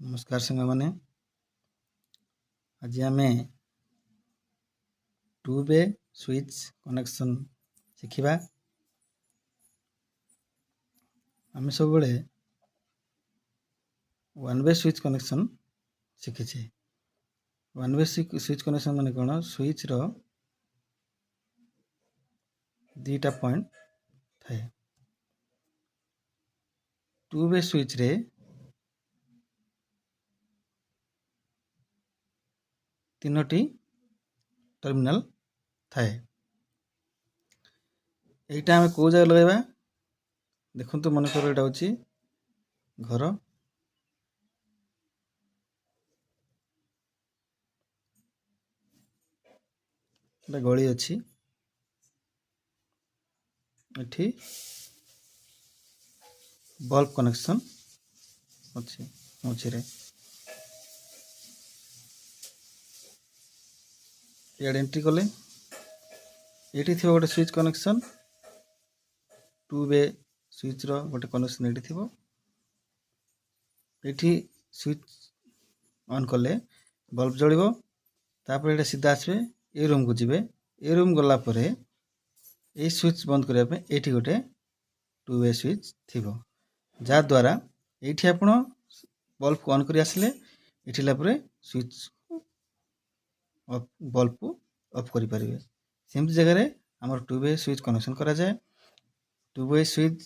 नमस्कार सांग मैंने आज आम टू वे स्विच कनेक्शन शिखा। आम सब वन वे स्विच कनेक्शन शिखीचे। वन वे स्विच कनेक्शन माने कौन स्विच रो दीटा पॉइंट थाए। टू वे स्विच रे तीनोटी टर्मिनल थाए। एटा आम कौ जगह लगेबा देखु तो मन कर एटा होची घर गली अच्छी एठी बल्ब कनेक्शन अच्छी मझे इड एंट्री कले ये गोटे switch connection two way switch रो गोटे कनेक्शन ये थी स्विच ऑन कले बल्ब जलिबो तापर ये सीधा आसबे ए रूम को जीवे ए रूम गला परे ए स्विच बंद करने पे ये गोटे टू वे स्विच थी जा द्वारा ये आपण बल्ब को ऑन कर आसिले ये स्विच बल्ब को ऑफ करि परिबे। सेमती जगह आमर टू वे स्विच कनेक्शन करा जाए टू वे स्विच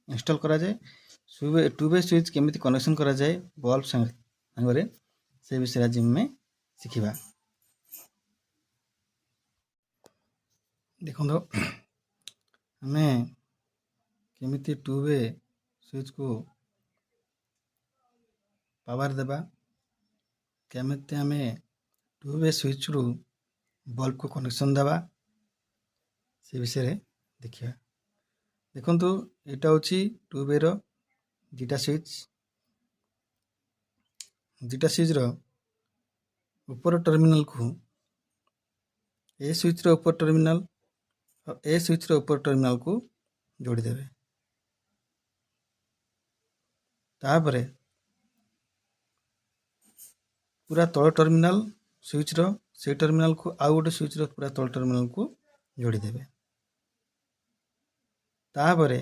इंस्टॉल करा जाए टू वे स्विच केमिति कनेक्शन करा जाए बल्ब संगे से विषय आज में शिखा। देखो आम केमिति टू वे स्विच को पावर देबा केमिति आम टू वे स्विच रु बल्ब को कनेक्शन देबा से विषय देखिए। देखो यहाँ हूँ टू वे रो दुटा स्विच रो ऊपर टर्मिनल को ए स्विच रो ऊपर टर्मिनल और ए स्विच रो ऊपर टर्मिनल को जोड़ी देवे। तापरे पूरा तल टर्मिनल स्विच रो से टर्मिनल को आउ गोटे स्विच रो पूरा तल टर्मिनल को जोड़ी देवे। तापरे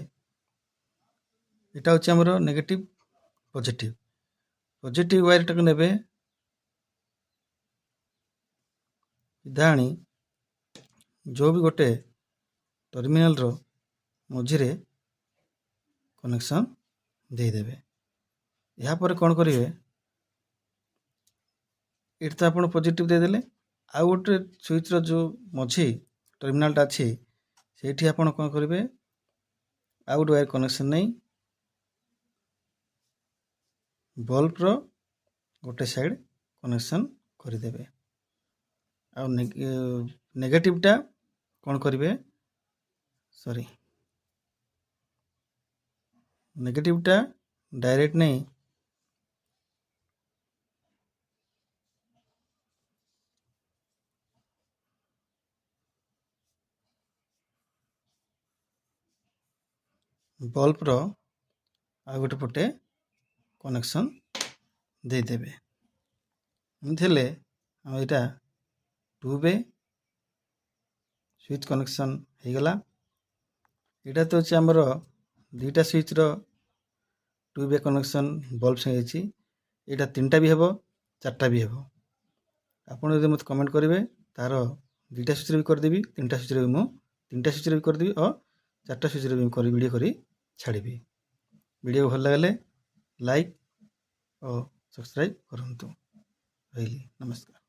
एटा होची हमरो नेगेटिव पॉजिटिव वायर टाक नेबे सीधाणी जो भी गोटे टर्मिनल रो मझिरे कनेक्शन दे देवे। या पर कौन करिवे इट तो आपण पॉजिटिव दे देले आ गोटे स्विच रो जो मझी टर्मिनल टा अछि सेठी आपण कौन करिवे आ गोटे वायर कनेक्शन नहीं बल्ब रो गोटे साइड कनेक्शन करदेवे। आ नेगेटिव टा कौन करिवे सॉरी नेगेटिव टा डायरेक्ट नहीं बल्ब रो आ गोटे पटे कनेक्शन दे देवे। एमथिले हम एटा टू वे स्विच कनेक्शन हो गला। एटा तो अछि हमरो दुटा स्विच रो टू वे कनेक्शन बल्ब से एटा तीनटा भी हेबो चारटा भी हेबो। आपण यदि मत कमेंट करेंगे तार दुटा स्विच भी करदेवी तीनटा स्विच भी मु तीनटा स्विच भी करदेवी और चारटा स्विच भी वीडियो करी छाड़ी। वीडियो भल लगे लाइक और सब्सक्राइब करंतु। रही नमस्कार।